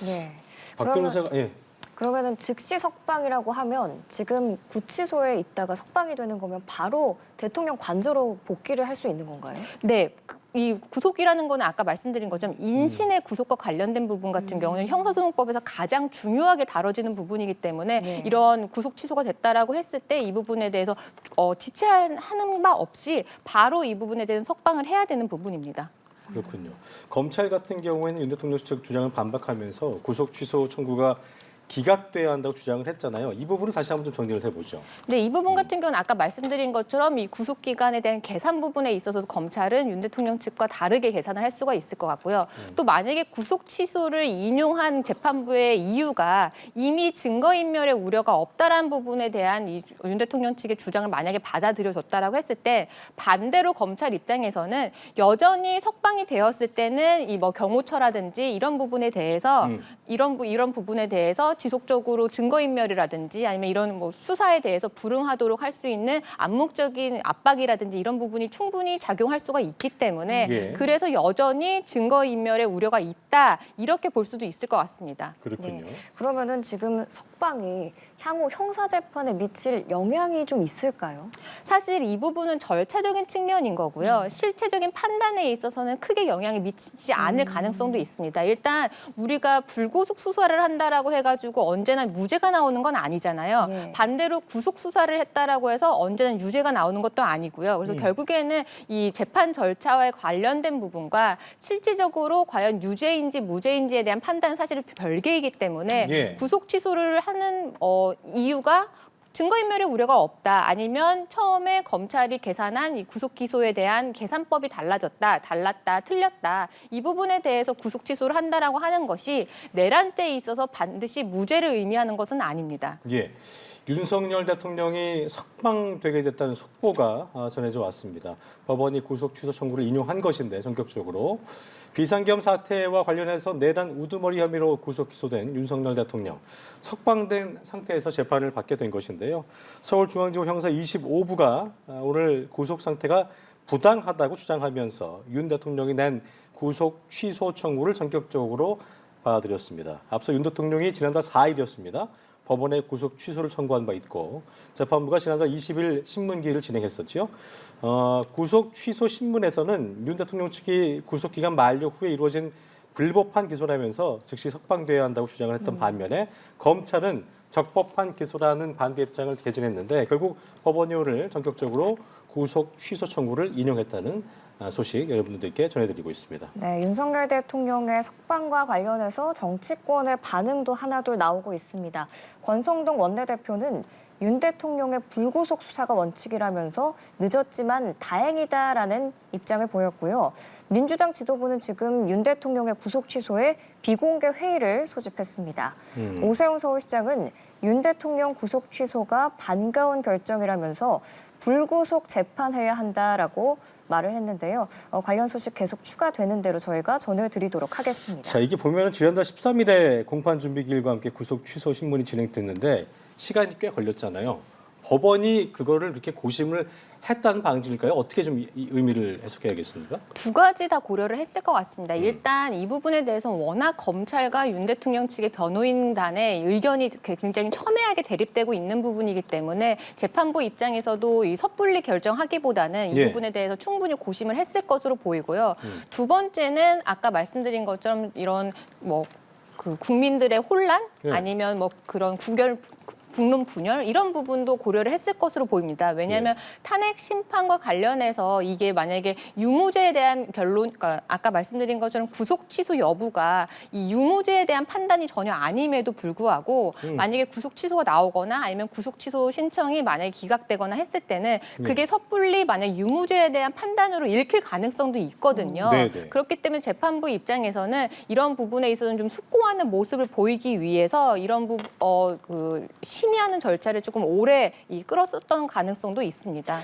네. 박 변호사가 그러면은 즉시 석방이라고 하면 지금 구치소에 있다가 석방이 되는 거면 바로 대통령 관저로 복귀를 할 수 있는 건가요? 네. 이 구속이라는 거는 아까 말씀드린 것처럼 인신의 구속과 관련된 부분 같은 경우는 형사소송법에서 가장 중요하게 다뤄지는 부분이기 때문에 네. 이런 구속 취소가 됐다라고 했을 때 이 부분에 대해서 지체하는 바 없이 바로 이 부분에 대해서 석방을 해야 되는 부분입니다. 그렇군요. 검찰 같은 경우에는 윤 대통령 측 주장을 반박하면서 구속 취소 청구가 기각돼야 한다고 주장을 했잖아요. 이 부분을 다시 한번 좀 정리를 해보죠. 네, 이 부분 같은 경우는 아까 말씀드린 것처럼 이 구속 기간에 대한 계산 부분에 있어서 검찰은 윤 대통령 측과 다르게 계산을 할 수가 있을 것 같고요. 또 만약에 구속 취소를 인용한 재판부의 이유가 이미 증거인멸의 우려가 없다라는 부분에 대한 윤 대통령 측의 주장을 만약에 받아들여줬다라고 했을 때 반대로 검찰 입장에서는 여전히 석방이 되었을 때는 이 뭐 경호처라든지 이런 부분에 대해서 이런 부분에 대해서 지속적으로 증거인멸이라든지 아니면 이런 뭐 수사에 대해서 불응하도록 할 수 있는 암묵적인 압박이라든지 이런 부분이 충분히 작용할 수가 있기 때문에 그래서 여전히 증거인멸의 우려가 있다 이렇게 볼 수도 있을 것 같습니다. 그렇군요. 네. 그러면은 지금 석방이 향후 형사재판에 미칠 영향이 좀 있을까요? 사실 이 부분은 절차적인 측면인 거고요. 실체적인 판단에 있어서는 크게 영향이 미치지 않을 가능성도 있습니다. 일단 우리가 불구속 수사를 한다라고 해가지고 언제나 무죄가 나오는 건 아니잖아요. 예. 반대로 구속 수사를 했다라고 해서 언제나 유죄가 나오는 것도 아니고요. 그래서 결국에는 이 재판 절차와 관련된 부분과 실질적으로 과연 유죄인지 무죄인지에 대한 판단은 사실 별개이기 때문에 구속 취소를 하는 이유가 증거인멸의 우려가 없다. 아니면 처음에 검찰이 계산한 이 구속 기소에 대한 계산법이 달랐다, 틀렸다. 이 부분에 대해서 구속 취소를 한다라고 하는 것이 내란죄에 있어서 반드시 무죄를 의미하는 것은 아닙니다. 예. 윤석열 대통령이 석방되게 됐다는 속보가 전해져 왔습니다. 법원이 구속 취소 청구를 인용한 것인데 전격적으로 비상겸 사태와 관련해서 내란 우두머리 혐의로 구속 기소된 윤석열 대통령 석방된 상태에서 재판을 받게 된 것인데요. 서울중앙지법 형사 25부가 오늘 구속 상태가 부당하다고 주장하면서 윤 대통령이 낸 구속 취소 청구를 전격적으로 받아들였습니다. 앞서 윤 대통령이 지난달 4일이었습니다. 법원에 구속 취소를 청구한 바 있고 재판부가 지난달 20일 신문기일을 진행했었죠. 구속 취소 신문에서는 윤 대통령 측이 구속 기간 만료 후에 이루어진 불법한 기소라면서 즉시 석방돼야 한다고 주장을 했던 반면에 검찰은 적법한 기소라는 반대 입장을 개진했는데 결국 법원이 오늘 전격적으로 구속 취소 청구를 인용했다는 소식 여러분들께 전해드리고 있습니다. 네, 윤석열 대통령의 석방과 관련해서 정치권의 반응도 하나둘 나오고 있습니다. 권성동 원내대표는 윤 대통령의 불구속 수사가 원칙이라면서 늦었지만 다행이다라는 입장을 보였고요. 민주당 지도부는 지금 윤 대통령의 구속 취소에 비공개 회의를 소집했습니다. 오세훈 서울시장은 윤 대통령 구속 취소가 반가운 결정이라면서 불구속 재판해야 한다라고 말을 했는데요. 관련 소식 계속 추가되는 대로 저희가 전해드리도록 하겠습니다. 자, 이게 보면은 지난달 13일에 공판 준비 기일과 함께 구속 취소 신문이 진행됐는데 시간이 꽤 걸렸잖아요. 법원이 그거를 그렇게 고심을 했다는 방식일까요? 어떻게 좀 이 의미를 해석해야겠습니까? 두 가지 다 고려를 했을 것 같습니다. 일단 이 부분에 대해서 워낙 검찰과 윤 대통령 측의 변호인단의 의견이 굉장히 첨예하게 대립되고 있는 부분이기 때문에 재판부 입장에서도 이 섣불리 결정하기보다는 이 부분에 대해서 충분히 고심을 했을 것으로 보이고요. 두 번째는 아까 말씀드린 것처럼 이런 뭐 그 국민들의 혼란 아니면 뭐 그런 국론 분열 이런 부분도 고려를 했을 것으로 보입니다. 왜냐하면 탄핵 심판과 관련해서 이게 만약에 유무죄에 대한 결론, 그러니까 아까 말씀드린 것처럼 구속 취소 여부가 이 유무죄에 대한 판단이 전혀 아님에도 불구하고 만약에 구속 취소가 나오거나 아니면 구속 취소 신청이 만약에 기각되거나 했을 때는 그게 섣불리 만약 유무죄에 대한 판단으로 읽힐 가능성도 있거든요. 그렇기 때문에 재판부 입장에서는 이런 부분에 있어서는 좀 숙고하는 모습을 보이기 위해서 이런 심의하는 절차를 조금 오래 끌었었던 가능성도 있습니다.